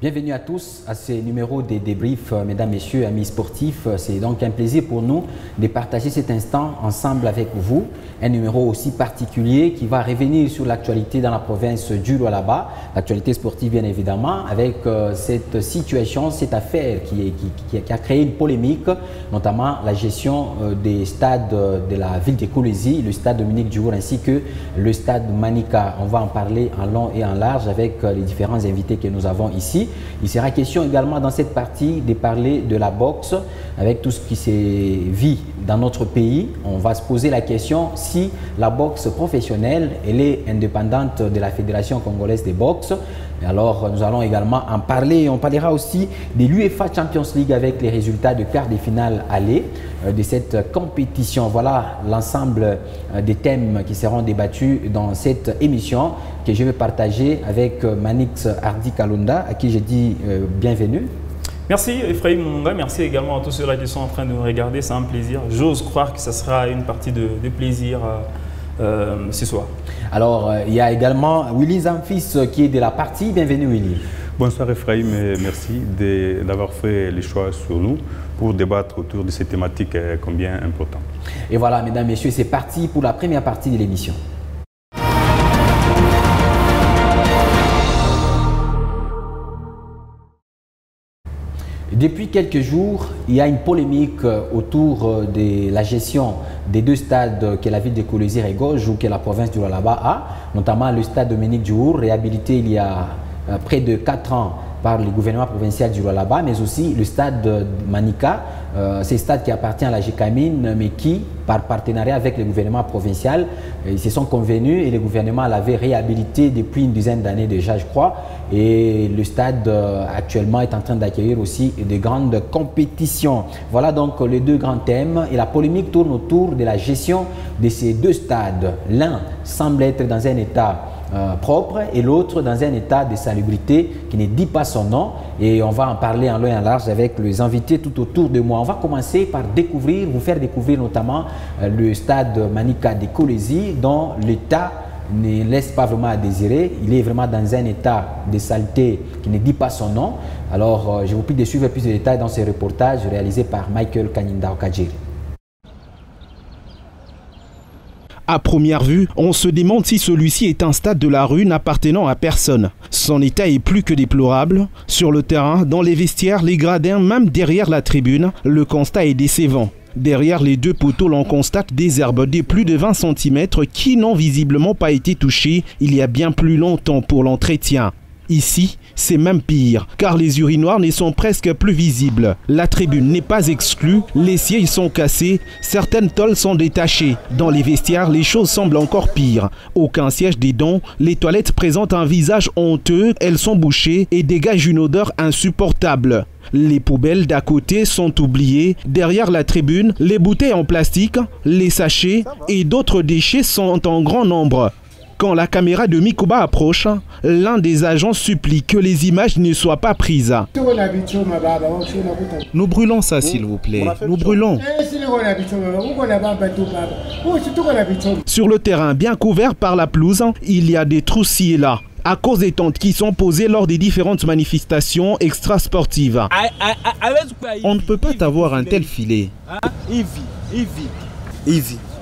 Bienvenue à tous à ce numéro des débriefs, mesdames, messieurs, amis sportifs. C'est donc un plaisir pour nous de partager cet instant ensemble avec vous. Un numéro aussi particulier qui va revenir sur l'actualité dans la province du Lualaba, l'actualité sportive bien évidemment, avec cette situation, cette affaire qui a créé une polémique, notamment la gestion des stades de la ville de Kolwezi, le stade Dominique Diour ainsi que le stade Manika. On va en parler en long et en large avec les différents invités que nous avons ici. Il sera question également dans cette partie de parler de la boxe avec tout ce qui s'est vu dans notre pays. On va se poser la question si la boxe professionnelle elle est indépendante de la Fédération congolaise de boxe. Alors nous allons également en parler. On parlera aussi de l'UEFA Champions League avec les résultats de quart de finale aller de cette compétition. Voilà l'ensemble des thèmes qui seront débattus dans cette émission que je vais partager avec Manix Hardy Kalunda, à qui je dis bienvenue. Merci Ephraim Munga, merci également à tous ceux-là qui sont en train de nous regarder, c'est un plaisir. J'ose croire que ce sera une partie de plaisir ce soir. Alors, il y a également Willy Zamfis qui est de la partie. Bienvenue Willy. Bonsoir Ephraim et merci d'avoir fait le choix sur nous pour débattre autour de ces thématiques combien importantes. Et voilà, mesdames, messieurs, c'est parti pour la première partie de l'émission. Depuis quelques jours, il y a une polémique autour de la gestion des deux stades que la ville de Kolwezi regorge ou que la province du Lualaba a, notamment le stade Dominique Diour, réhabilité il y a près de 4 ans par le gouvernement provincial du Lualaba, mais aussi le stade Manika, c'est un stade qui appartient à la GECAMIN, mais qui, par partenariat avec le gouvernement provincial, ils se sont convenus et le gouvernement l'avait réhabilité depuis une dizaine d'années déjà, je crois. Et le stade actuellement est en train d'accueillir aussi de grandes compétitions. Voilà donc les deux grands thèmes. Et la polémique tourne autour de la gestion de ces deux stades. L'un semble être dans un état propre et l'autre dans un état de salubrité qui ne dit pas son nom, et on va en parler en long et en large avec les invités tout autour de moi. On va commencer par vous faire découvrir notamment le stade Manika de Kolwezi dont l'état ne laisse pas vraiment à désirer. Il est vraiment dans un état de saleté qui ne dit pas son nom. Alors je vous prie de suivre plus de détails dans ce reportage réalisé par Michael Kanyinda Okadjiri. À première vue, on se demande si celui-ci est un stade de la rue n'appartenant à personne. Son état est plus que déplorable. Sur le terrain, dans les vestiaires, les gradins, même derrière la tribune, le constat est décevant. Derrière les deux poteaux, l'on constate des herbes de plus de 20 cm qui n'ont visiblement pas été touchées il y a bien plus longtemps pour l'entretien. Ici, c'est même pire, car les urinoirs ne sont presque plus visibles. La tribune n'est pas exclue, les sièges sont cassés, certaines tôles sont détachées. Dans les vestiaires, les choses semblent encore pires. Aucun siège dedans, les toilettes présentent un visage honteux, elles sont bouchées et dégagent une odeur insupportable. Les poubelles d'à côté sont oubliées. Derrière la tribune, les bouteilles en plastique, les sachets et d'autres déchets sont en grand nombre. Quand la caméra de Mikuba approche, l'un des agents supplie que les images ne soient pas prises. Nous brûlons ça, s'il vous plaît. Nous brûlons. Sur le terrain bien couvert par la pelouse, il y a des trous ci et là, à cause des tentes qui sont posées lors des différentes manifestations extrasportives. On ne peut pas avoir un tel filet.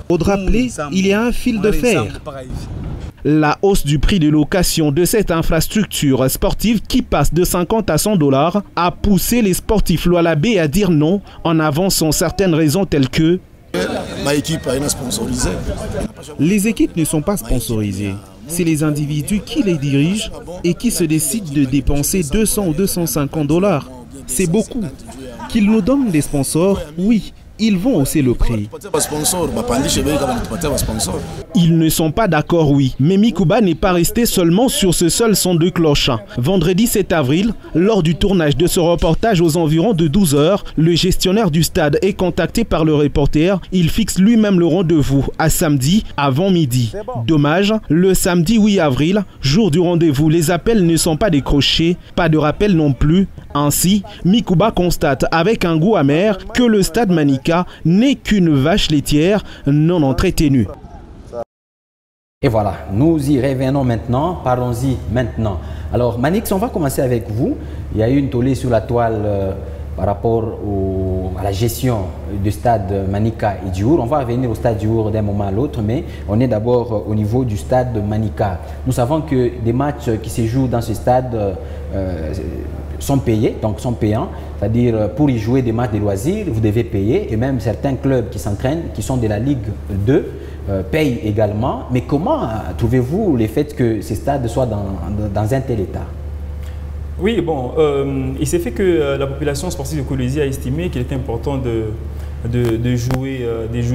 Faudra rappeler, il y a un fil de fer. La hausse du prix de location de cette infrastructure sportive qui passe de 50 à 100 $ a poussé les sportifs lualabais à dire non en avançant certaines raisons telles que les équipes ne sont pas sponsorisées. C'est les individus qui les dirigent et qui se décident de dépenser 200 ou 250 $. C'est beaucoup. Qu'ils nous donnent des sponsors, oui. Ils vont hausser le prix. Ils ne sont pas d'accord, oui. Mais Mikuba n'est pas resté seulement sur ce seul son de cloche. Vendredi 7 avril, lors du tournage de ce reportage aux environs de 12 h, le gestionnaire du stade est contacté par le reporter. Il fixe lui-même le rendez-vous à samedi avant midi. Dommage, le samedi 8 avril, jour du rendez-vous, les appels ne sont pas décrochés. Pas de rappel non plus. Ainsi, Mikuba constate avec un goût amer que le stade Manika n'est qu'une vache laitière non entretenue. Et voilà, nous y revenons maintenant, parlons-y maintenant. Alors, Manix, on va commencer avec vous. Il y a eu une tollée sur la toile par rapport à la gestion du stade Manika et Diour. On va revenir au stade Diour d'un moment à l'autre, mais on est d'abord au niveau du stade Manika. Nous savons que des matchs qui se jouent dans ce stade sont payés, donc sont payants. C'est-à-dire, pour y jouer des matchs de loisirs, vous devez payer. Et même certains clubs qui s'entraînent, qui sont de la Ligue 2, payent également. Mais comment trouvez-vous le fait que ces stades soient dans un tel état? Oui, bon, il s'est fait que la population sportive de Kolwezi a estimé qu'il était important de jouer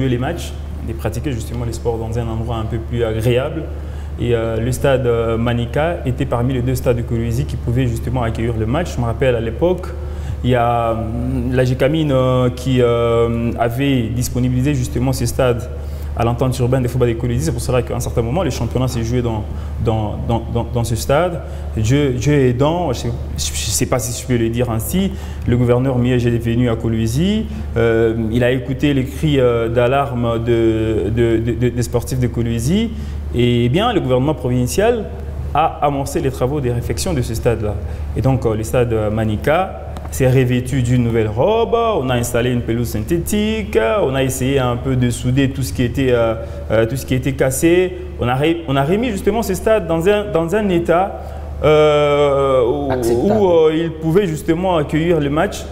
les matchs, de pratiquer justement les sports dans un endroit un peu plus agréable. Et le stade Manika était parmi les 2 stades de Kolwezi qui pouvaient justement accueillir le match. Je me rappelle à l'époque, il y a la GECAMINE qui avait disponibilisé justement ce stade à l'entente urbaine des football de Kolwezi. C'est pour cela qu'à un certain moment, le championnat s'est joué dans ce stade. Dieu aidant, je ne sais pas si je peux le dire ainsi, le gouverneur Miège est venu à Kolwezi. Il a écouté les cris d'alarme des sportifs de Kolwezi. Et bien, le gouvernement provincial a amorcé les travaux de réfection de ce stade-là. Et donc, le stade Manika s'est revêtu d'une nouvelle robe, on a installé une pelouse synthétique, on a essayé un peu de souder tout ce qui était cassé. On a remis justement ce stade dans un état où il pouvait justement accueillir le match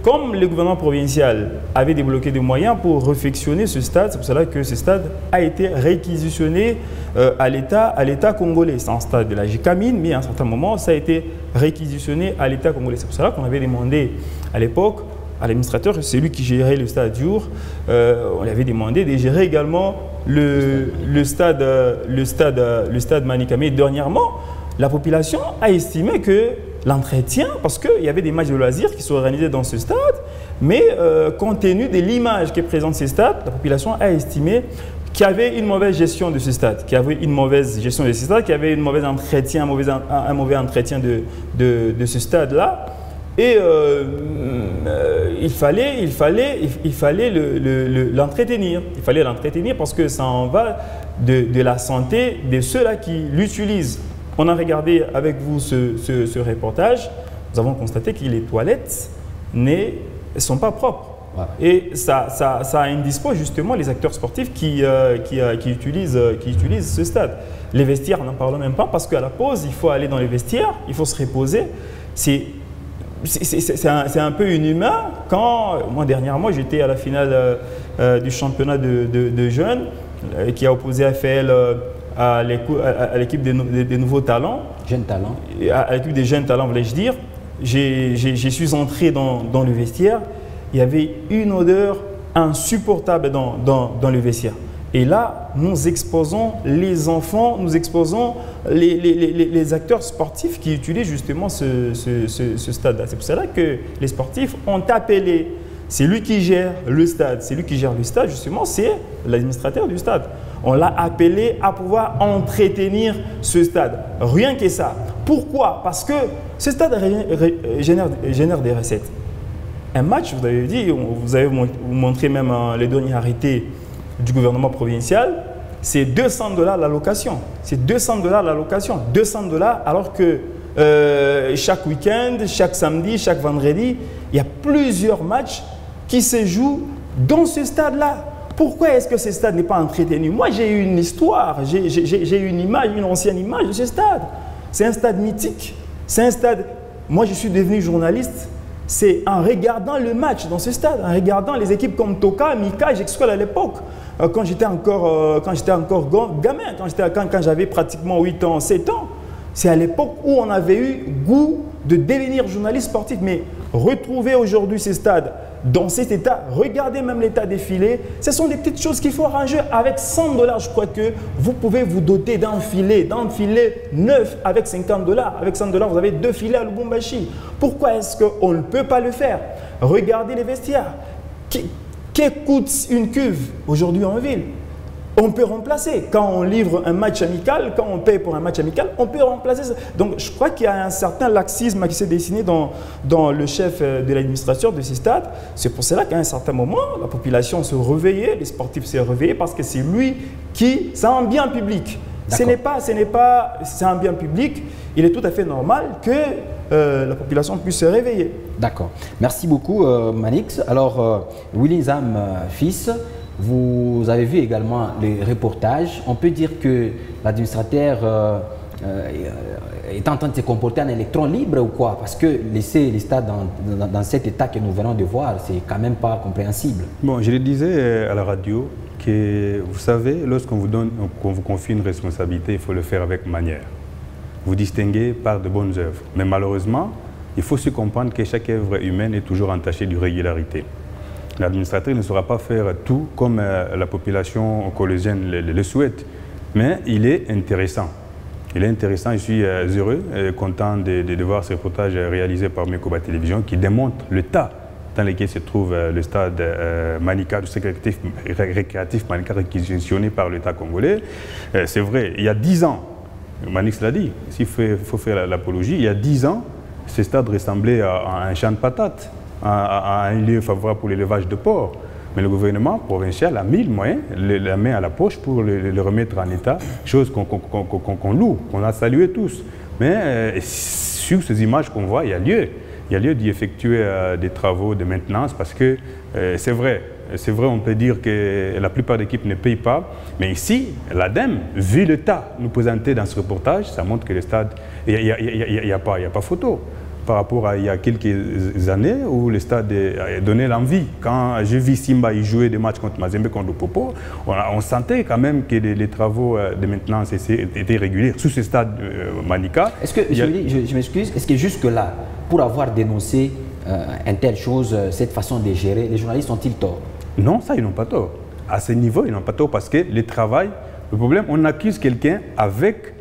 comme le gouvernement provincial avait débloqué des moyens pour réfectionner ce stade. C'est pour cela que ce stade a été réquisitionné à l'État congolais. C'est un stade de la GECAMINE, mais à un certain moment, ça a été réquisitionné à l'État congolais. C'est pour cela qu'on avait demandé à l'époque à l'administrateur, c'est lui qui gérait le stade Diour, on lui avait demandé de gérer également le stade Manika. Mais dernièrement, la population a estimé que l'entretien, parce qu'il y avait des matchs de loisirs qui sont organisés dans ce stade, mais compte tenu de l'image que présente ce stade, la population a estimé qu'il y avait une mauvaise gestion de ce stade, qu'il y avait un mauvais entretien, un mauvais entretien de ce stade-là. Et il fallait l'entretenir. Il fallait l'entretenir parce que ça en va de la santé de ceux-là qui l'utilisent. On a regardé avec vous ce reportage, nous avons constaté que les toilettes ne sont pas propres. Voilà. Et ça indispose justement les acteurs sportifs qui utilisent ce stade. Les vestiaires, n'en parlons même pas parce qu'à la pause, il faut aller dans les vestiaires, il faut se reposer. C'est un peu inhumain. Moi, dernièrement, j'étais à la finale du championnat de jeunes qui a opposé AFL à l'équipe des nouveaux talents. Jeunes talents. À l'équipe des jeunes talents, voulais-je dire. Je suis entré dans le vestiaire. Il y avait une odeur insupportable dans le vestiaire. Et là, nous exposons les enfants, nous exposons les acteurs sportifs qui utilisent justement ce stade-là. C'est pour cela que les sportifs ont appelé, c'est lui qui gère le stade, justement, c'est l'administrateur du stade. On l'a appelé à pouvoir entretenir ce stade. Rien que ça. Pourquoi? Parce que ce stade génère des recettes. Un match, vous avez dit, vous avez montré même les derniers arrêtés du gouvernement provincial, c'est 200 $ la location. C'est 200 $ la location. 200 $ alors que chaque week-end, chaque samedi, chaque vendredi, il y a plusieurs matchs qui se jouent dans ce stade-là. Pourquoi est-ce que ce stade n'est pas entretenu? Moi, j'ai eu une histoire, j'ai une image, une ancienne image de ce stade. C'est un stade mythique. C'est un stade... Moi, je suis devenu journaliste. C'est en regardant le match dans ce stade, en regardant les équipes comme Toka, Mika, Jexcol à l'époque, quand j'étais encore gamin, quand j'avais pratiquement 8 ans, 7 ans. C'est à l'époque où on avait eu goût de devenir journaliste sportif. Mais retrouver aujourd'hui ces stades dans cet état, regardez même l'état défilé, ce sont des petites choses qu'il faut arranger. Avec 100 $, je crois que vous pouvez vous doter d'un filet neuf avec 50 $. Avec 100 $, vous avez 2 filets à Lubumbashi. Pourquoi est-ce qu'on ne peut pas le faire? Regardez les vestiaires. Que coûte une cuve aujourd'hui en ville? On peut remplacer. Quand on livre un match amical, quand on paye pour un match amical, on peut remplacer ça. Donc, je crois qu'il y a un certain laxisme qui s'est dessiné dans le chef de l'administration de ces stades. C'est pour cela qu'à un certain moment, la population se réveillait, les sportifs se réveillaient parce que c'est lui qui... C'est un bien public. C'est un bien public. Il est tout à fait normal que la population puisse se réveiller. D'accord. Merci beaucoup, Manix. Alors, Willy Nzam, fils, vous avez vu également les reportages. On peut dire que l'administrateur est en train de se comporter en électron libre ou quoi? Parce que laisser les stades dans cet état que nous venons de voir, c'est quand même pas compréhensible. Bon, je le disais à la radio que, vous savez, lorsqu'on vous confie une responsabilité, il faut le faire avec manière. Vous distinguez par de bonnes œuvres. Mais malheureusement, il faut se comprendre que chaque œuvre humaine est toujours entachée d'irrégularité. L'administrateur ne saura pas faire tout comme la population colossienne le souhaite. Mais il est intéressant. Il est intéressant, je suis heureux et content de voir ce reportage réalisé par Mekoba Télévision qui démontre l'état dans lequel se trouve le stade Manika, le stade récréatif Manika réquisitionné par l'État congolais. C'est vrai, il y a 10 ans, Manix l'a dit, s'il faut faire l'apologie, il y a 10 ans, ce stade ressemblait à un champ de patates, à un lieu favorable pour l'élevage de porcs. Mais le gouvernement provincial a mis le moyen, la main à la poche pour le remettre en état, chose qu'on loue, qu'on a salué tous. Mais sur ces images qu'on voit, il y a lieu d'y effectuer des travaux de maintenance parce que c'est vrai, on peut dire que la plupart des équipes ne payent pas. Mais ici, l'ADEME, vu l'état nous présenté dans ce reportage, ça montre que le stade, il n'y a pas photo. Par rapport à il y a quelques années où le stade a donné l'envie. Quand j'ai vu Simba y jouer des matchs contre Mazembe, contre Popo, on sentait quand même que les travaux de maintenance étaient réguliers. Sous ce stade Manika. Est-ce que, je m'excuse, est-ce que jusque-là, pour avoir dénoncé une telle chose, cette façon de gérer, les journalistes ont-ils tort? Non, ça, ils n'ont pas tort. À ce niveau, ils n'ont pas tort parce que le travail, le problème, on accuse quelqu'un avec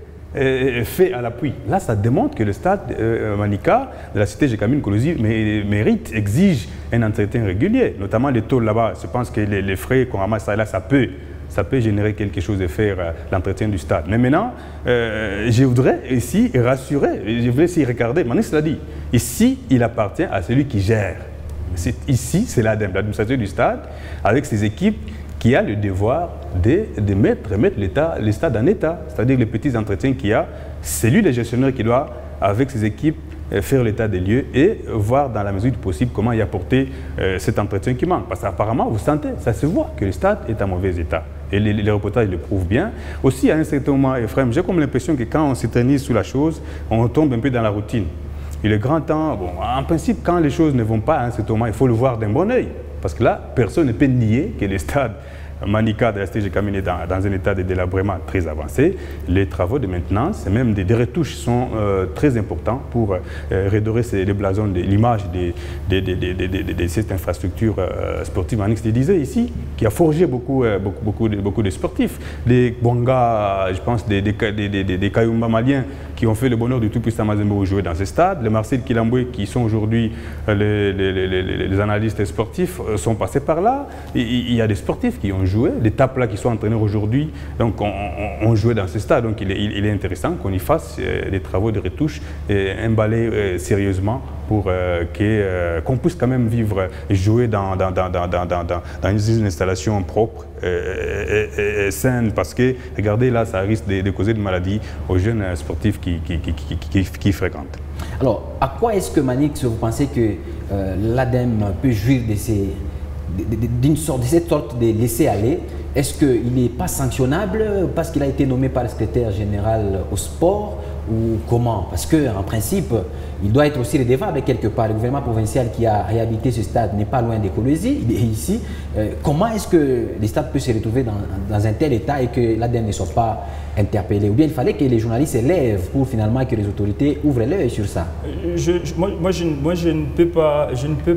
fait à l'appui. Là, ça démontre que le stade Manika de la cité Gécamine Kolosi mérite, exige un entretien régulier, notamment les taux là-bas. Je pense que les frais qu'on ramasse là, ça peut générer quelque chose et faire l'entretien du stade. Mais maintenant, je voudrais ici rassurer, je voudrais ici regarder, Manix l'a dit, ici, il appartient à celui qui gère. Ici, c'est l'ADEME, l'administration du stade, avec ses équipes, qui a le devoir de remettre le stade en état, c'est-à-dire les petits entretiens qu'il y a. C'est lui le gestionnaire qui doit, avec ses équipes, faire l'état des lieux et voir dans la mesure du possible comment y apporter cet entretien qui manque. Parce qu'apparemment, vous sentez, ça se voit que le stade est en mauvais état. Et les reportages le prouvent bien. Aussi, à un certain moment, Ephraim, j'ai comme l'impression que quand on s'éternise sous la chose, on tombe un peu dans la routine. Il est grand temps, bon, en principe, quand les choses ne vont pas à un certain moment, il faut le voir d'un bon œil. Parce que là, personne ne peut nier que le stade Manika de la cité Gécamine est dans un état de délabrement très avancé. Les travaux de maintenance et même des retouches sont très importants pour redorer les blasons de l'image de cette infrastructure sportive. Manix le disait ici, qui a forgé beaucoup de sportifs. Des Bonga, je pense, des Kayumba maliens qui ont fait le bonheur du tout-puissant Mazembe jouer dans ce stade. Les Marcel Kilamboué, qui sont aujourd'hui les analystes sportifs, sont passés par là. Il y a des sportifs qui ont joué, des tapes là qui sont entraîneurs aujourd'hui, donc on jouait dans ce stade. Donc il est intéressant qu'on y fasse des travaux de retouche et emballer sérieusement pour qu'on puisse quand même vivre et jouer dans une installation propre et saine, parce que regardez là, ça risque de causer de maladies aux jeunes sportifs qui fréquentent. Alors, à quoi est-ce que Manix, vous pensez que l'ADEME peut jouir de cette sorte de laisser-aller? Est-ce qu'il n'est pas sanctionnable parce qu'il a été nommé par le secrétaire général au sport, ou comment? Parce qu'en principe, il doit être aussi redevable quelque part. Le gouvernement provincial qui a réhabilité ce stade n'est pas loin des Kolosi, il est ici. Comment est-ce que les stades peuvent se retrouver dans un tel état et que l'ADEME ne soit pas interpellé? Ou bien il fallait que les journalistes s'élèvent pour finalement que les autorités ouvrent l'œil sur ça? Moi, je ne peux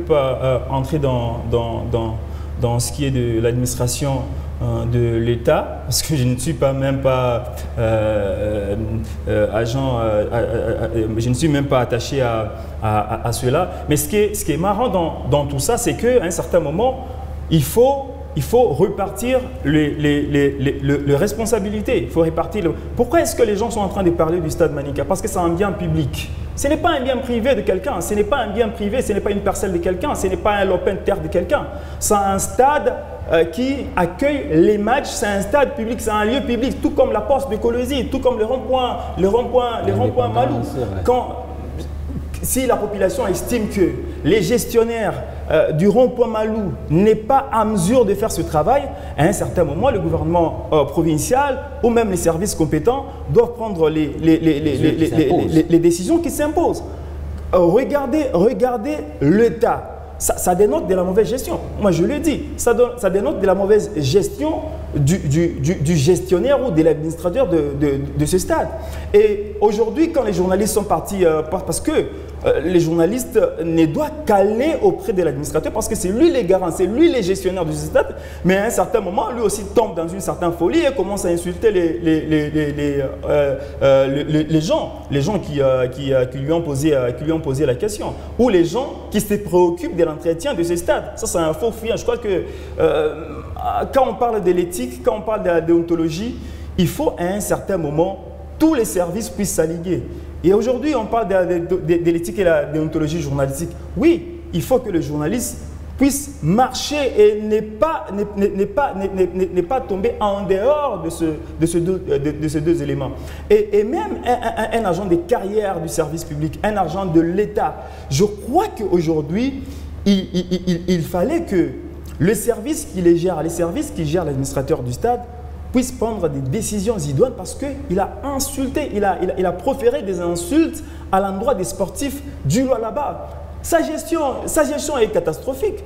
pas entrer dans ce qui est de l'administration de l'État, parce que je ne suis pas même pas agent, je ne suis même pas attaché à cela. Mais ce qui est marrant dans tout ça, c'est qu'à un certain moment, il faut repartir les responsabilités. Il faut répartir. Pourquoi est-ce que les gens sont en train de parler du stade Manika? Parce que c'est un bien public. Ce n'est pas un bien privé de quelqu'un, ce n'est pas un bien privé, ce n'est pas une parcelle de quelqu'un, ce n'est pas un lopin de terre de quelqu'un. C'est un stade qui accueille les matchs, c'est un stade public, c'est un lieu public, tout comme la poste de Colosie, tout comme le rond-point Malou. Si la population estime que les gestionnaires du rond-point Malou n'est pas à mesure de faire ce travail, à un certain moment, le gouvernement provincial ou même les services compétents doivent prendre les décisions qui s'imposent. Regardez l'État. Ça dénote de la mauvaise gestion. Moi, je le dis, ça dénote de la mauvaise gestion du gestionnaire ou de l'administrateur de ce stade. Et aujourd'hui, quand les journalistes sont partis, parce que les journalistes ne doivent qu'aller auprès de l'administrateur parce que c'est lui les garants, c'est lui les gestionnaires de ce stade, mais à un certain moment, lui aussi tombe dans une certaine folie et commence à insulter les gens qui lui ont posé la question, ou les gens qui se préoccupent de l'entretien de ce stade. Ça, c'est un faux fuyant. Je crois que quand on parle de l'éthique, quand on parle de la déontologie, il faut à un certain moment tous les services puissent s'allier. Et aujourd'hui, on parle de l'éthique et de la déontologie journalistique. Oui, il faut que le journaliste puisse marcher et ne pas tomber en dehors de ces deux éléments. Et même un agent de carrière du service public, un agent de l'État, je crois qu'aujourd'hui, il fallait que le service qui les gère, les services qui gèrent l'administrateur du stade, puisse prendre des décisions idoines parce qu'il a insulté, il a proféré des insultes à l'endroit des sportifs du Lualaba. Sa gestion est catastrophique.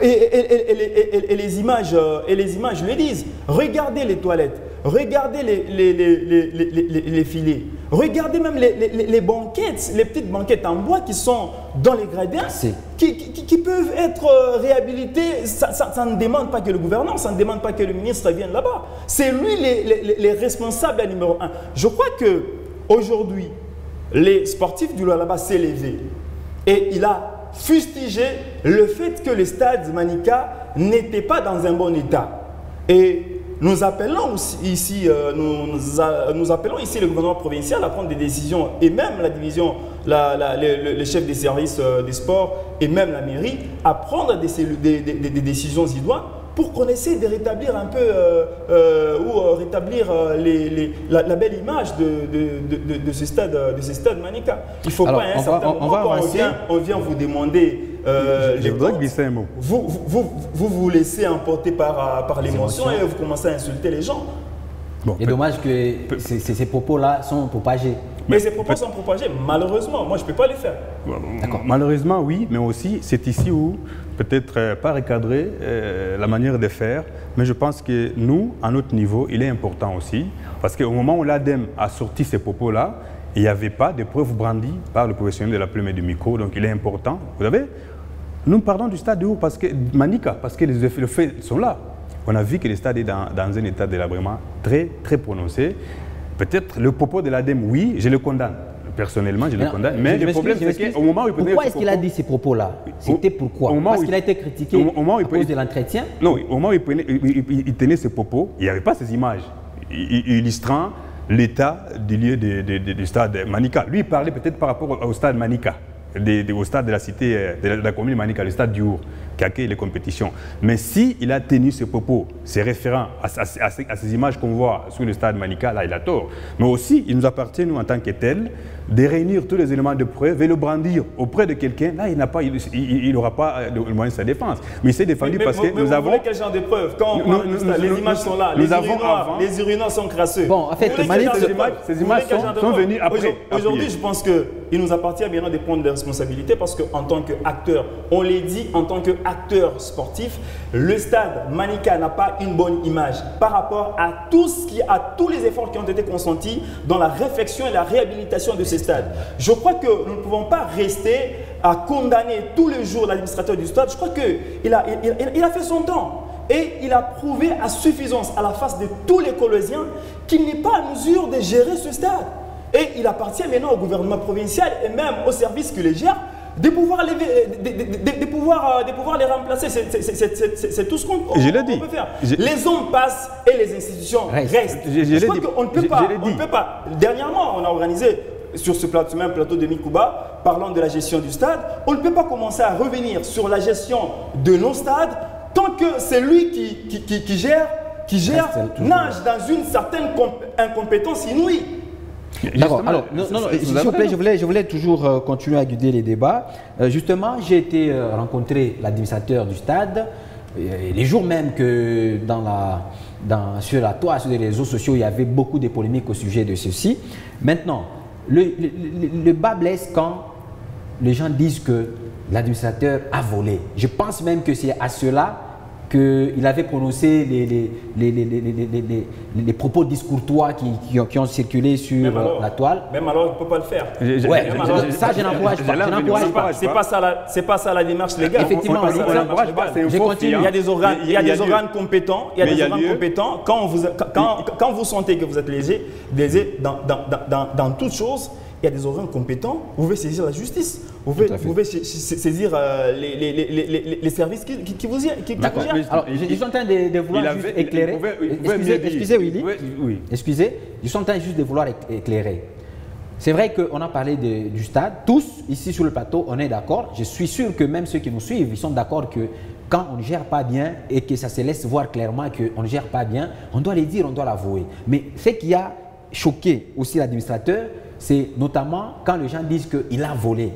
Et les images le disent. Regardez les toilettes, regardez les filets, regardez même les banquettes, les petites banquettes en bois qui sont dans les gradins, qui peuvent être réhabilitées. Ça ne demande pas que le gouvernement, ça ne demande pas que le ministre vienne là-bas. C'est lui les responsables numéro un. Je crois qu'aujourd'hui, les sportifs du Lualaba s'est levé et il a fustigé le fait que le stade Manica n'était pas dans un bon état. Et nous appelons ici le gouvernement provincial à prendre des décisions, et même la division, le chef des services des sports et même la mairie à prendre des décisions idoines pour qu'on essaie de rétablir un peu rétablir la belle image de ce stade Manica. Il ne faut pas un certain moment on vient vous demander je voudrais glisser un mot. Vous laissez emporter par l'émotion et vous commencez à insulter les gens. Bon, et dommage que ces propos-là sont propagés. Mais ces propos sont propagés, malheureusement. Moi, je ne peux pas les faire. Malheureusement, oui, mais aussi, c'est ici où, peut-être pas recadrer la manière de faire, mais je pense que nous, à notre niveau, il est important aussi, parce qu'au moment où l'ADEME a sorti ces propos-là, il n'y avait pas de preuves brandies par le professionnel de la plume et du micro, donc il est important. Vous savez, nous parlons du stade de Our parce que Manica, parce que les faits sont là. On a vu que le stade est dans un état de délabrement très, très prononcé. Peut-être le propos de l'ADEME, oui, je le condamne. Personnellement, je le condamne. Mais le problème, c'est qu'au moment où il prenait... Pourquoi est-ce qu'il a dit ces propos-là? C'était pourquoi? Parce qu'il a été critiqué à cause de l'entretien? Non, au moment où il tenait ces propos, il n'y avait pas ces images illustrant l'état du lieu du stade Manica. Lui, il parlait peut-être par rapport au stade Manica, au stade de la cité, de la commune Manica, le stade du Our, qui accueille les compétitions. Mais s'il a tenu ce propos, se référant à ces images qu'on voit sur le stade Manica, là, il a tort. Mais aussi, il nous appartient, nous, en tant que tels, de réunir tous les éléments de preuve et le brandir auprès de quelqu'un. Là, il n'aura pas le moyen de sa défense. Mais il s'est défendu parce que nous avons... quel genre de preuves? Quand les images sont là, les urinoirs sont crasseux. Bon, en fait, ces images sont venues après. Aujourd'hui, je pense qu'il nous appartient maintenant de prendre des responsabilités parce qu'en tant qu'acteur, on l'a dit, en tant qu'acteur sportif, le stade Manica n'a pas une bonne image par rapport à tous les efforts qui ont été consentis dans la réflexion et la réhabilitation de ces stades. Je crois que nous ne pouvons pas rester à condamner tous les jours l'administrateur du stade. Je crois qu'il a fait son temps. Et il a prouvé à suffisance, à la face de tous les Colossiens, qu'il n'est pas à mesure de gérer ce stade. Et il appartient maintenant au gouvernement provincial et même aux services qui les gèrent de pouvoir les remplacer. C'est tout ce qu'on peut faire. Les hommes passent et les institutions restent. Je crois qu'on ne peut pas. Dernièrement, on a organisé sur ce plateau, même plateau de Mikouba, parlant de la gestion du stade, on ne peut pas commencer à revenir sur la gestion de nos stades tant que c'est lui qui gère, nage dans une certaine incompétence inouïe. D'accord. Alors, s'il vous plaît, je voulais toujours continuer à guider les débats. Justement, j'ai été rencontrer l'administrateur du stade les jours même que sur la toile, sur les réseaux sociaux, il y avait beaucoup de polémiques au sujet de ceci. Maintenant, le bas blesse quand les gens disent que l'administrateur a volé. Je pense même que c'est à cela qu'il avait prononcé les propos discourtois qui ont circulé sur la toile. Même alors, il ne peut pas le faire. Ça, je n'encourage pas. C'est pas ça la démarche légale. Effectivement, on n'encourage pas. C'est une fausse. Il y a des organes compétents. Quand vous sentez que vous êtes lésé dans toute chose, il y a des organes compétents, vous pouvez saisir la justice, vous pouvez saisir les services qui vous gèrent. Alors, je suis en train de vouloir juste éclairer. Excusez, Willy. Oui. Excusez, je suis en train juste de vouloir éclairer. C'est vrai qu'on a parlé du stade. Tous, ici sur le plateau, on est d'accord. Je suis sûr que même ceux qui nous suivent, ils sont d'accord que quand on ne gère pas bien et que ça se laisse voir clairement qu'on ne gère pas bien, on doit les dire, on doit l'avouer. Mais ce qui a choqué aussi l'administrateur, c'est notamment quand les gens disent qu'il a volé.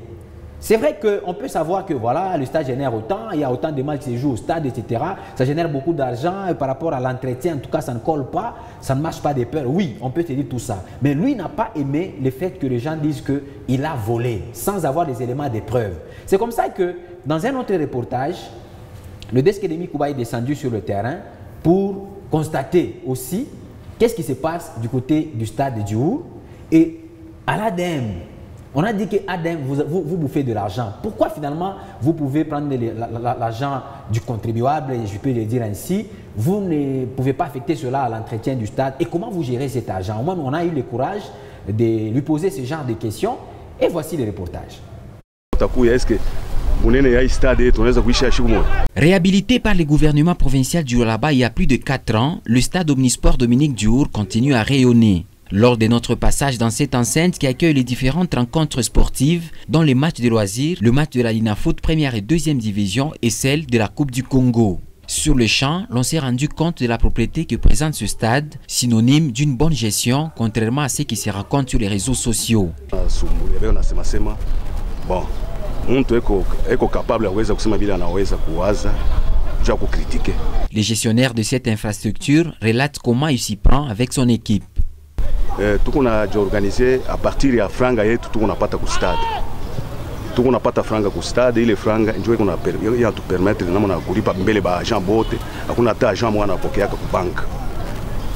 C'est vrai qu'on peut savoir que voilà, le stade génère autant, il y a autant de matchs qui se jouent au stade, etc. Ça génère beaucoup d'argent et par rapport à l'entretien, en tout cas, ça ne colle pas, ça ne marche pas des peurs. Oui, on peut te dire tout ça. Mais lui n'a pas aimé le fait que les gens disent qu'il a volé sans avoir des éléments de preuve. C'est comme ça que dans un autre reportage, le desk de Mikouba est descendu sur le terrain pour constater aussi qu'est-ce qui se passe du côté du stade de Diour. Et à l'ADEM, on a dit que l'ADEM, vous bouffez de l'argent. Pourquoi finalement vous pouvez prendre l'argent du contribuable, je peux le dire ainsi, vous ne pouvez pas affecter cela à l'entretien du stade? Et comment vous gérez cet argent? Au moins, on a eu le courage de lui poser ce genre de questions. Et voici le reportage. Réhabilité par le gouvernement provincial du Lualaba il y a plus de 4 ans, le stade omnisport Dominique Diour continue à rayonner. Lors de notre passage dans cette enceinte qui accueille les différentes rencontres sportives, dont les matchs de loisirs, le match de la Linafoot première et deuxième division et celle de la Coupe du Congo. Sur le champ, l'on s'est rendu compte de la propreté que présente ce stade, synonyme d'une bonne gestion, contrairement à ce qui se raconte sur les réseaux sociaux. Bon, les gestionnaires de cette infrastructure relatent comment il s'y prend avec son équipe. Tout organisé à partir de franga yetu tout pas ku stade. Tout pas franga ku stade ile franga ndio kuna ya tu permettre namna kulipa mbele ba agent bote hakuna hata agent mwana apokea ku bank.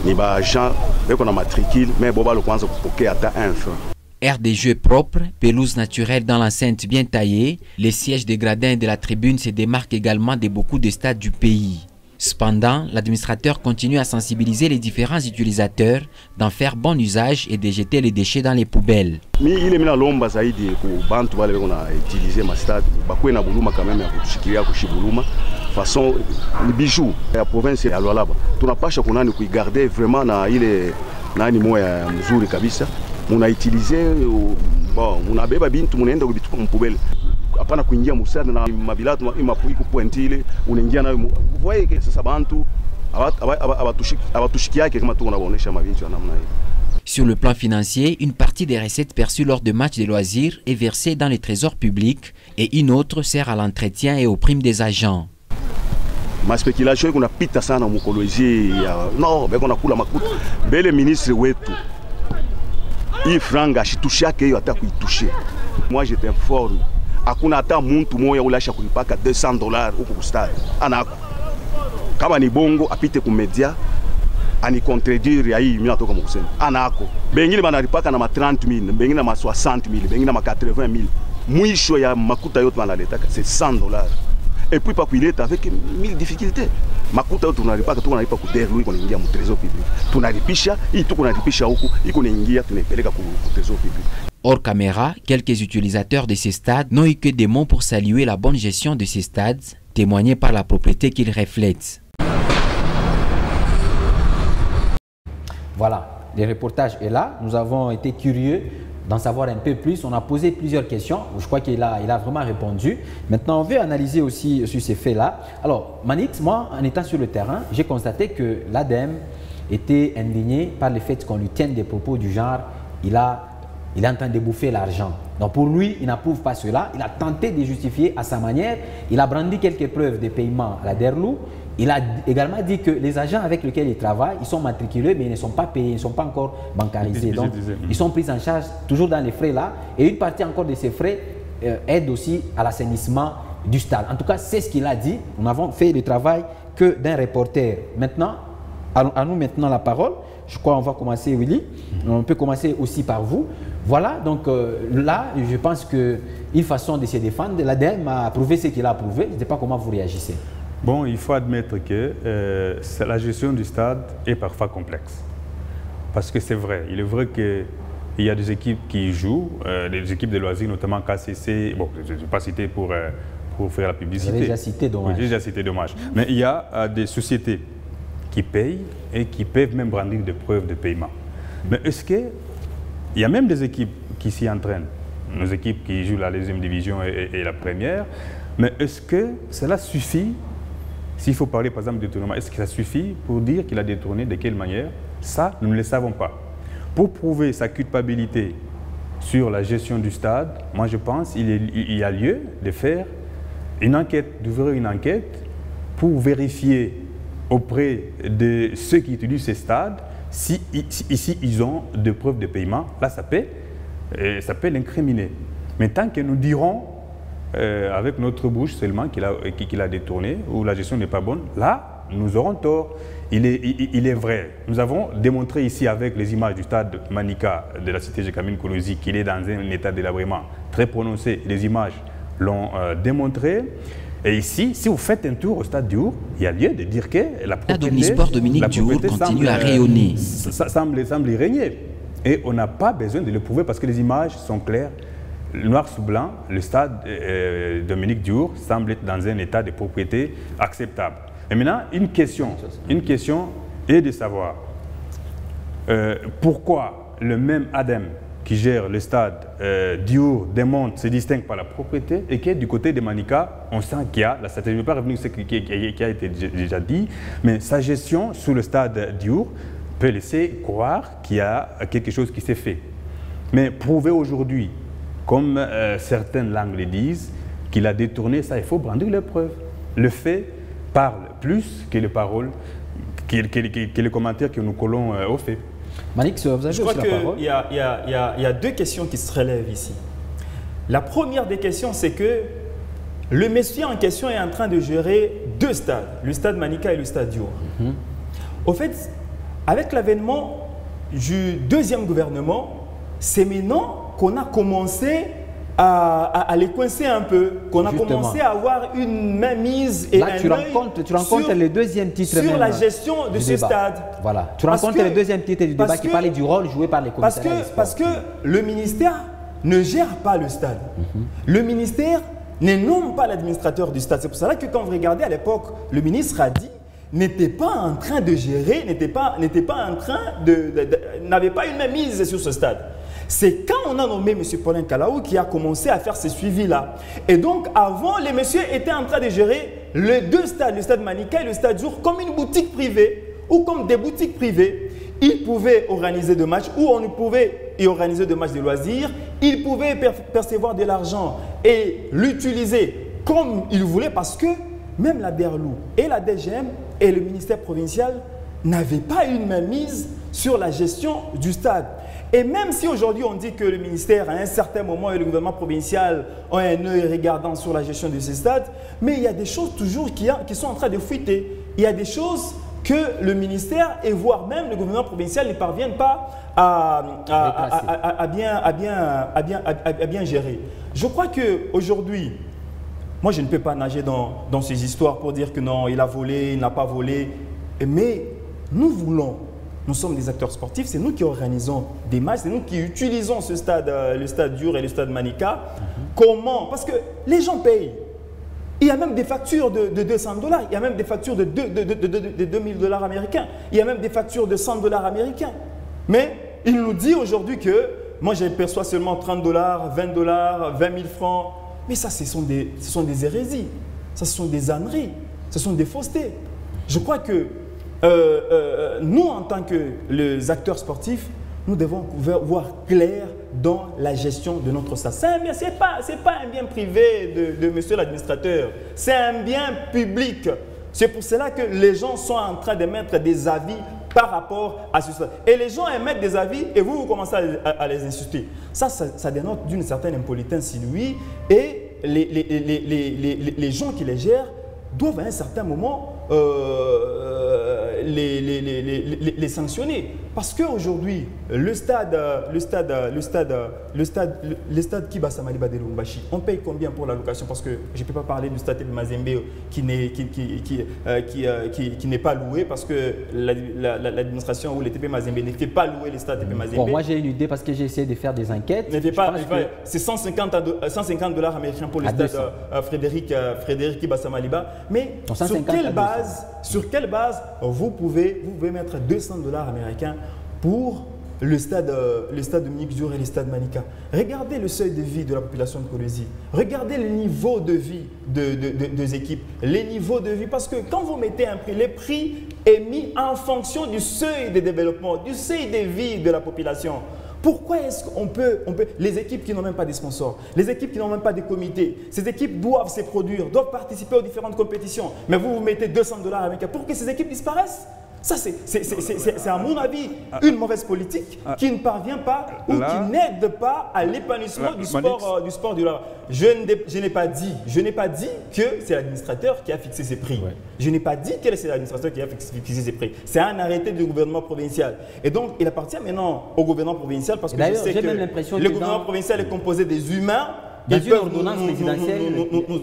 Ni ba agent beko na matricule mais boba le kwanza kupokea hata 1 franc. Aire des jeux propres, pelouse naturelle dans l'enceinte bien taillée, les sièges des gradins et de la tribune se démarquent également de beaucoup de stades du pays. Cependant, l'administrateur continue à sensibiliser les différents utilisateurs d'en faire bon usage et de jeter les déchets dans les poubelles. Il est mina lomba zaidi ku bantu wale beko na utiliser ma stade bakwe na buluma quand même ya kutushikilia kushibuluma façon ni bijou ya province ya Lualaba. Tunapasha kunani kuigarder vraiment na ile nani moya mzuri kabisa. Muna utiliser bon munabeba bintu munaenda kubitupa mpubele. Hapana kuingia musada na mabilatu imapuiko pointile unaingia nayo voyez que sasa bantu abatushikiake kama tu unaonesha mavincho ya namna hiyo. Sur le plan financier, une partie des recettes perçues lors de matchs de loisirs est versée dans les trésors publics et une autre sert à l'entretien et aux primes des agents. Ma spéculation kuna pita sana mukoloji no beko nakula makuta bele ministre wetu hii franga shitushiake hiyo hata kuitushe. Moi je t'informe hakuna hata muntu moya ulasha kulipaka $200 huko kustadi anako kama ni bongo apite ku media ani contredire ya hii mimi natoka mkusema anako bengine banalipaka na ma 30,000 bengine na ma 60,000 bengine na ma 80,000 mwisho ya makuta yote banaleta c'est $100 et puis pas kuileta avec 1000 difficultés makuta yote tunalipaka tu tunalipa ku derlu iko naingia mu trésor public tunalipisha hii tu kunalipisha huku iko naingia tunaipeleka ku trésor public. Hors caméra, quelques utilisateurs de ces stades n'ont eu que des mots pour saluer la bonne gestion de ces stades, témoignés par la propreté qu'ils reflètent. Voilà, le reportage est là. Nous avons été curieux d'en savoir un peu plus. On a posé plusieurs questions. Je crois qu'il a vraiment répondu. Maintenant, on veut analyser aussi sur ces faits-là. Alors, Manix, moi, en étant sur le terrain, j'ai constaté que l'ADEM était indigné par le fait qu'on lui tienne des propos du genre « il est en train de bouffer l'argent ». Donc pour lui, il n'approuve pas cela. Il a tenté de justifier à sa manière. Il a brandi quelques preuves de paiement à la DERLU. Il a également dit que les agents avec lesquels il travaille, ils sont matriculés, mais ils ne sont pas payés, ils ne sont pas encore bancarisés. Donc, ils sont pris en charge toujours dans les frais là. Et une partie encore de ces frais aide aussi à l'assainissement du stade. En tout cas, c'est ce qu'il a dit. Nous n'avons fait le travail que d'un reporter. Maintenant, à nous maintenant la parole. Je crois qu'on va commencer, Willy. On peut commencer aussi par vous. Voilà, donc là, je pense qu'une façon de se défendre, l'ADEM a prouvé ce qu'il a prouvé. Je ne sais pas comment vous réagissez. Bon, il faut admettre que la gestion du stade est parfois complexe. Parce que c'est vrai, il est vrai qu'il y a des équipes qui jouent, des équipes de loisirs, notamment KCC. Bon, je ne vais pas citer pour faire la publicité. J'ai déjà cité, dommage. Oui, j'ai déjà cité, dommage. Mais il y a des sociétés qui payent et qui peuvent même brandir des preuves de paiement. Mais est-ce qu'il y a même des équipes qui s'y entraînent, nos équipes qui jouent la deuxième division et la première, mais est-ce que cela suffit, s'il faut parler par exemple de détournement, est-ce que ça suffit pour dire qu'il a détourné, de quelle manière? Ça, nous ne le savons pas. Pour prouver sa culpabilité sur la gestion du stade, moi je pense qu'il y a lieu de faire une enquête, d'ouvrir une enquête pour vérifier auprès de ceux qui utilisent ces stades, si ici ils ont des preuves de paiement, là ça peut l'incriminer. Mais tant que nous dirons avec notre bouche seulement qu'il a détourné ou la gestion n'est pas bonne, là nous aurons tort. Il est vrai. Nous avons démontré ici avec les images du stade Manika de la cité Gécamine Kolosi qu'il est dans un état délabrement très prononcé. Les images l'ont démontré. Et ici, si vous faites un tour au stade Diour, il y a lieu de dire que la propriété continue à rayonner. Semble y régner. Et on n'a pas besoin de le prouver parce que les images sont claires. Noir sous blanc, le stade Dominique Diour semble être dans un état de propriété acceptable. Et maintenant, une question est de savoir pourquoi le même ADEM qui gère le stade Diour démonte, se distingue par la propriété et que du côté de Manika, on sent qu'il y a la stratégie. Je ne vais pas revenir sur ce qui a été déjà dit, mais sa gestion sous le stade Diour peut laisser croire qu'il y a quelque chose qui s'est fait. Mais prouver aujourd'hui, comme certaines langues le disent, qu'il a détourné ça, il faut brandir les preuves. Le fait parle plus que les paroles, que les commentaires que nous collons aux faits. Manix, vous avez Je crois qu'il y a deux questions qui se relèvent ici. La première des questions, c'est que le monsieur en question est en train de gérer deux stades, le stade Manika et le stade Diour. Au fait, avec l'avènement du deuxième gouvernement, c'est maintenant qu'on a commencé à les coincer un peu, qu'on a commencé à avoir une mainmise et tu rencontres le deuxième titre sur la gestion de ce stade. Voilà, tu rencontres le deuxième titre du débat qui parlait du rôle joué par les commissariats. Parce que le ministère ne gère pas le stade. Le ministère ne nomme pas l'administrateur du stade. C'est pour cela que quand vous regardez à l'époque, le ministre a dit n'était pas en train de gérer, n'avait pas une mainmise sur ce stade. C'est quand on a nommé M. Paulin Kalaou qui a commencé à faire ce suivi-là. Et donc, avant, les messieurs étaient en train de gérer les deux stades, le stade Manika et le stade Diour, comme une boutique privée ou comme des boutiques privées. Ils pouvaient organiser des matchs ou on pouvait y organiser des matchs de loisirs. Ils pouvaient percevoir de l'argent et l'utiliser comme ils voulaient parce que même la DERLU et la DGM et le ministère provincial n'avaient pas une mainmise sur la gestion du stade. Et même si aujourd'hui on dit que le ministère à un certain moment et le gouvernement provincial ont un œil regardant sur la gestion de ces stades, mais il y a des choses toujours qui sont en train de fuiter. Il y a des choses que le ministère et voire même le gouvernement provincial ne parviennent pas à bien gérer. Je crois qu'aujourd'hui, moi je ne peux pas nager dans ces histoires pour dire que non, il a volé, il n'a pas volé, mais nous sommes des acteurs sportifs, c'est nous qui organisons des matchs, c'est nous qui utilisons ce stade, le stade Diour et le stade Manika. Comment? Parce que les gens payent. Il y a même des factures de $200, il y a même des factures de 2000 $ américains, il y a même des factures de $100 américains. Mais il nous dit aujourd'hui que moi je perçois seulement 30 $, 20 $, 20 000 francs. Mais ça, ce sont des hérésies, ça, ce sont des âneries, ce sont des faussetés. Je crois que nous, en tant que les acteurs sportifs, nous devons voir clair dans la gestion de notre stade. Ce n'est pas un bien privé de monsieur l'administrateur, c'est un bien public. C'est pour cela que les gens sont en train de mettre des avis par rapport à ce stade. Et les gens émettent des avis et vous commencez à les insulter. Ça dénote d'une certaine impolitesse inouïe et les gens qui les gèrent doivent à un certain moment les sanctionner. Parce qu'aujourd'hui, le stade Kibasa Maliba de Lubumbashi, on paye combien pour la location? Parce que je ne peux pas parler du stade de Mazembe qui n'est pas loué parce que l'administration ou les TP Mazembe ne fait pas louer les stades TP Mazembe. Bon, moi j'ai une idée parce que j'ai essayé de faire des enquêtes. C'est 150 $ américains pour le stade Frédéric Kibasa Maliba. Mais sur quelle base vous pouvez mettre 200 $ américains pour le stade Dominique Diour et le stade Manika? Regardez le seuil de vie de la population de Kolwezi. Regardez le niveau de vie des équipes. Les niveaux de vie, parce que quand vous mettez un prix, le prix est mis en fonction du seuil de développement, du seuil de vie de la population. Pourquoi est-ce qu'on peut, les équipes qui n'ont même pas de sponsors, les équipes qui n'ont même pas de comités, ces équipes doivent se produire, doivent participer aux différentes compétitions, mais vous mettez 200 $ américains pour que ces équipes disparaissent? Ça, c'est à mon avis une mauvaise politique qui ne parvient pas ou qui n'aide pas à l'épanouissement du sport du Lala. Je n'ai pas dit que c'est l'administrateur qui a fixé ces prix. Ouais. Je n'ai pas dit que c'est l'administrateur qui a fixé ces prix. C'est un arrêté du gouvernement provincial. Et donc, il appartient maintenant au gouvernement provincial parce que je sais que le gouvernement provincial est composé des humains. Dans une ordonnance présidentielle,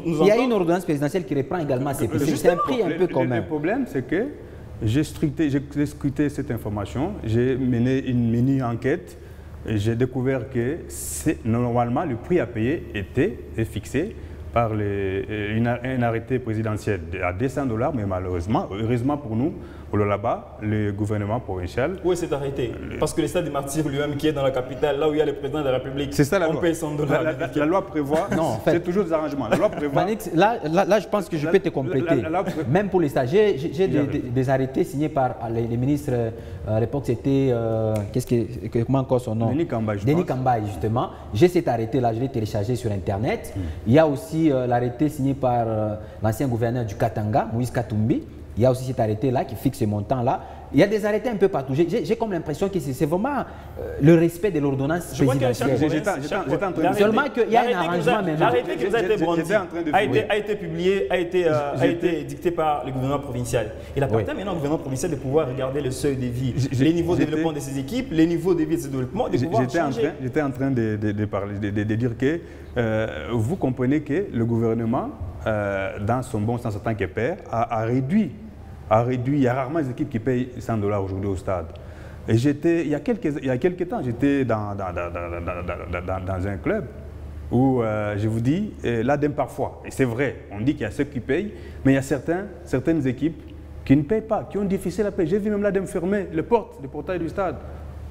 il y a une ordonnance présidentielle qui reprend également ces prix. C'est un prix un peu commun. Le problème, c'est que j'ai scruté cette information, j'ai mené une mini-enquête et j'ai découvert que normalement le prix à payer était fixé par un arrêté présidentiel à 200 $, mais malheureusement, heureusement pour nous, là-bas, le gouvernement provincial... Où est cet arrêté? Parce que le stade des Martyrs lui-même qui est dans la capitale, là où il y a le président de la République, c'est ça, on paye 100 $. La loi prévoit, non, en fait, c'est toujours des arrangements. La loi prévoit... Manix, là, je pense que je peux te compléter. Même pour les stades, j'ai des arrêtés signés par les ministres, à l'époque c'était, comment encore son nom? Denis Kambaye, justement. J'ai cet arrêté-là, je l'ai téléchargé sur Internet. Il y a aussi l'arrêté signé par l'ancien gouverneur du Katanga, Moïse Katumbi. Il y a aussi cet arrêté-là qui fixe ce montant-là. Il y a des arrêtés un peu partout. J'ai comme l'impression que c'est vraiment le respect de l'ordonnance présidentielle. Seulement qu'il y a un arrangement maintenant. L'arrêté qui vous a été brandi a été publié, a été dicté par le gouvernement provincial. Il appartient maintenant au gouvernement provincial de pouvoir regarder le seuil de vie, les niveaux de développement de ses équipes, les niveaux de vie de ses développements, de pouvoir changer. J'étais en train de dire que vous comprenez que le gouvernement, dans son bon sens en tant que père, a réduit. Il y a rarement des équipes qui payent 100 $ aujourd'hui au stade. Et il y a quelques temps, j'étais dans un club où, je vous dis, l'ADEME parfois, et c'est vrai, on dit qu'il y a ceux qui payent, mais il y a certaines équipes qui ne payent pas, qui ont difficile à payer. J'ai vu même l'ADEME fermer les portails du stade,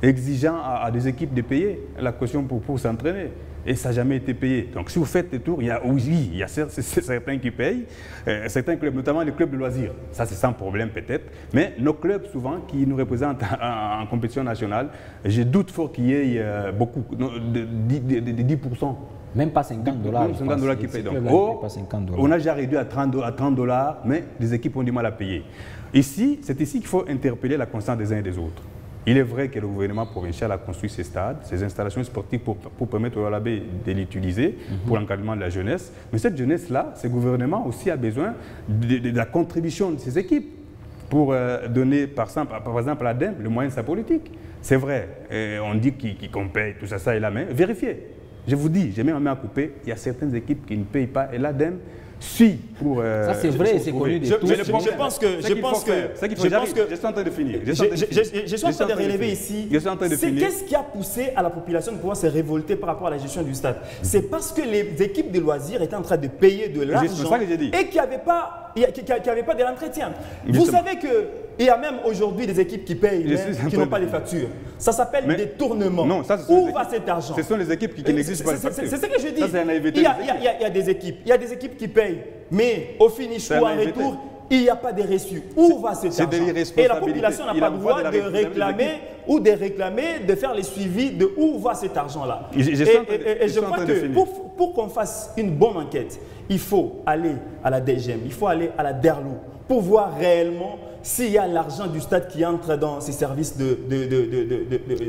exigeant à des équipes de payer la caution pour s'entraîner. Et ça n'a jamais été payé. Donc si vous faites des tours, il y a certains qui payent, certains clubs, notamment les clubs de loisirs. Ça c'est sans problème peut-être. Mais nos clubs souvent qui nous représentent en compétition nationale, je doute fort qu'il y ait beaucoup, de 10%. Même pas 50 $. Même 50 $ qui payent. Donc, on a déjà réduit à 30 $, mais les équipes ont du mal à payer. C'est ici qu'il faut interpeller la constance des uns et des autres. Il est vrai que le gouvernement provincial a construit ces stades, ces installations sportives pour permettre au Labé de l'utiliser pour l'encadrement de la jeunesse. Mais cette jeunesse-là, ce gouvernement aussi a besoin de la contribution de ces équipes pour donner, par exemple à l'ADEME, le moyen de sa politique. C'est vrai, on dit qu'on paye tout ça et là, mais vérifiez. Je vous dis, j'ai même à couper, il y a certaines équipes qui ne payent pas et l'ADEME suit pour... ça c'est vrai, c'est connu de tous. Je pense que... Je suis en train de finir. Je suis en train de relever ici. C'est qu'est-ce qui a poussé à la population de pouvoir se révolter par rapport à la gestion du stade. C'est parce que les équipes de loisirs étaient en train de payer de l'argent et qu'il n'y avait pas n'avaient pas de l'entretien. Vous savez qu'il y a même aujourd'hui des équipes qui payent, qui n'ont pas de factures. Ça s'appelle détournement. Non, ça, où va cet argent? Ce sont les équipes qui n'existent pas. C'est ce que je dis. Ça, il y a des équipes qui payent, mais au finish ou en retour, il n'y a pas de reçus. Où va cet argent? Et la population n'a pas le droit de réclamer, de faire les suivis de où va cet argent-là. Et je crois que pour qu'on fasse une bonne enquête, il faut aller à la DGM, il faut aller à la DERLU pour voir réellement s'il y a l'argent du stade qui entre dans ces services de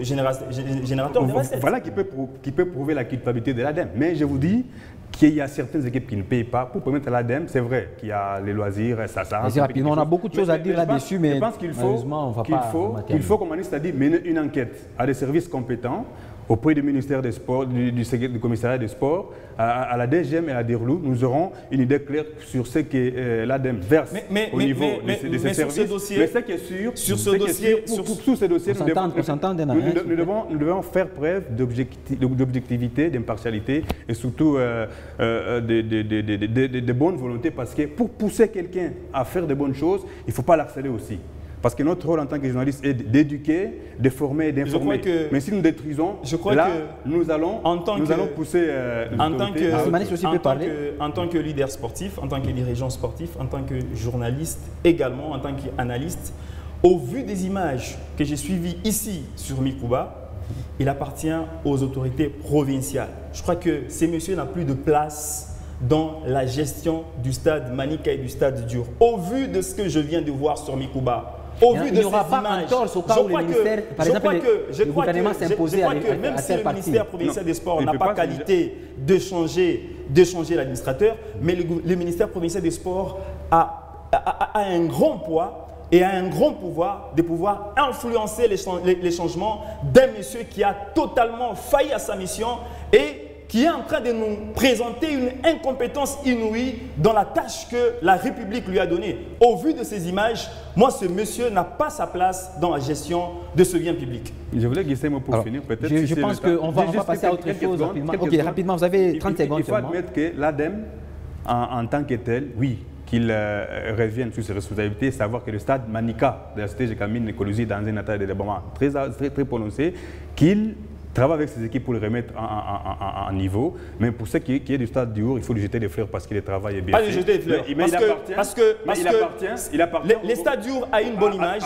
générateurs de recettes. Voilà qui peut prouver la culpabilité de l'ADEME. Mais je vous dis qu'il y a certaines équipes qui ne payent pas. Pour permettre à l'ADEME, c'est vrai qu'il y a les loisirs, ça rapidement, on a beaucoup de choses à dire là-dessus, mais je pense qu'il faut, comme Anis a dit, mener une enquête à des services compétents auprès du ministère des Sports, du commissariat des Sports, à la DGM et à la DERLU. Nous aurons une idée claire sur ce que l'ADEME verse au niveau de ces services. Mais ce qui est sûr, sur ce dossier, nous devons faire preuve d'objectivité, d'impartialité et surtout de bonne volonté, parce que pour pousser quelqu'un à faire de bonnes choses, il ne faut pas l'harceler aussi. Parce que notre rôle en tant que journaliste est d'éduquer, de former et d'informer. Mais si nous détruisons, nous allons pousser en tant que leader sportif, en tant que dirigeant sportif, en tant que journaliste également, en tant qu'analyste, au vu des images que j'ai suivies ici sur Mikuba, il appartient aux autorités provinciales. Je crois que ces messieurs n'ont plus de place dans la gestion du stade Manika et du stade Dior. Au vu de ce que je viens de voir sur Mikuba, au vu de ces images, je crois que même si le ministère provincial des Sports n'a pas qualité de changer l'administrateur, mais le ministère provincial des Sports a un grand poids et a un grand pouvoir de pouvoir influencer les changements d'un monsieur qui a totalement failli à sa mission et qui est en train de nous présenter une incompétence inouïe dans la tâche que la République lui a donnée. Au vu de ces images, moi, ce monsieur n'a pas sa place dans la gestion de ce bien public. Je voulais glisser un mot pour finir. Je pense qu'on va passer à autre chose rapidement. Ok, rapidement, vous avez 30 secondes. Il faut admettre que l'ADEME, en tant que tel, oui, qu'il revienne sur ses responsabilités, savoir que le stade Manika de la cité Gécamine est dans un état de développement très prononcé, qu'il travaille avec ses équipes pour le remettre en niveau, mais pour ce qui est du stade du Our, il faut lui jeter des fleurs parce que le travail est bien fait. Pas lui jeter des fleurs, parce que les stades du Our a une bonne image,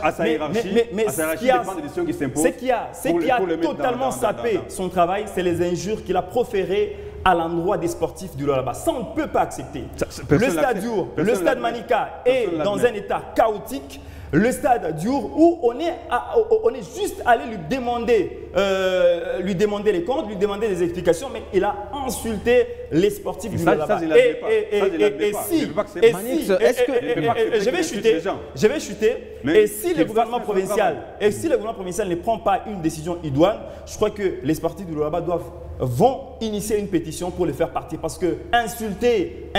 à sa hiérarchie, mais à sa hiérarchie, dépend des décisions qui s'imposent. Ce qui a totalement sapé son travail, c'est les injures qu'il a proférées à l'endroit des sportifs du Lualaba. Ça, on ne peut pas accepter. Le stade du Our, le stade Manika est dans un état chaotique. Le stade Dior où on est juste allé lui demander les comptes, lui demander des explications, mais il a insulté les sportifs du Lualaba. Je vais chuter. Et si le gouvernement provincial ne prend pas une décision idoine, je crois que les sportifs du Lualaba vont initier une pétition pour le faire partir, parce que insulter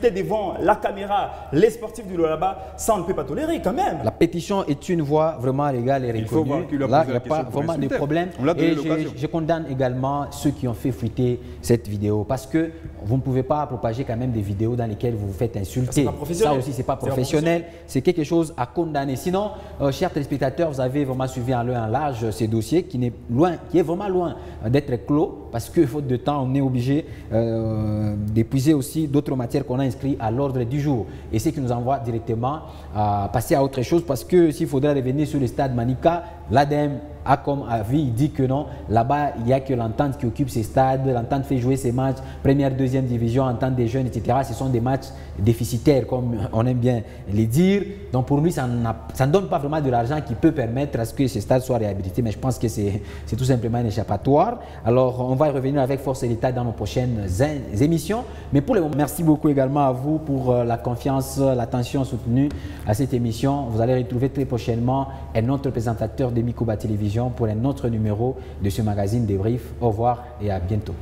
devant la caméra les sportifs du Lualaba, ça on ne peut pas tolérer quand même. La pétition est une voie vraiment légale et reconnue. Là, il n'y a pas vraiment de problème. Et je condamne également ceux qui ont fait fuiter cette vidéo, parce que vous ne pouvez pas propager quand même des vidéos dans lesquelles vous vous faites insulter. Ça aussi, ce n'est pas professionnel. C'est quelque chose à condamner. Sinon, chers téléspectateurs, vous avez vraiment suivi en long et en large ces dossiers qui est vraiment loin d'être clos, parce que faute de temps, on est obligé d'épuiser aussi d'autres matières qu'on a inscrites à l'ordre du jour. Et c'est qui nous envoie directement à passer à autre chose, parce que s'il faudrait revenir sur le stade Manika, l'ADEME a comme avis, il dit que non, là-bas, il n'y a que l'entente qui occupe ces stades, l'entente fait jouer ces matchs, première, deuxième division, entente des jeunes, etc. Ce sont des matchs déficitaires, comme on aime bien les dire. Donc pour lui, ça ne donne pas vraiment de l'argent qui peut permettre à ce que ces stades soient réhabilités, mais je pense que c'est tout simplement un échappatoire. Alors on va y revenir avec force et détail dans nos prochaines émissions. Mais pour le moment, merci beaucoup également à vous pour la confiance, l'attention soutenue à cette émission. Vous allez retrouver très prochainement un autre présentateur de Mikuba Télévision pour un autre numéro de ce magazine Débrief. Au revoir et à bientôt.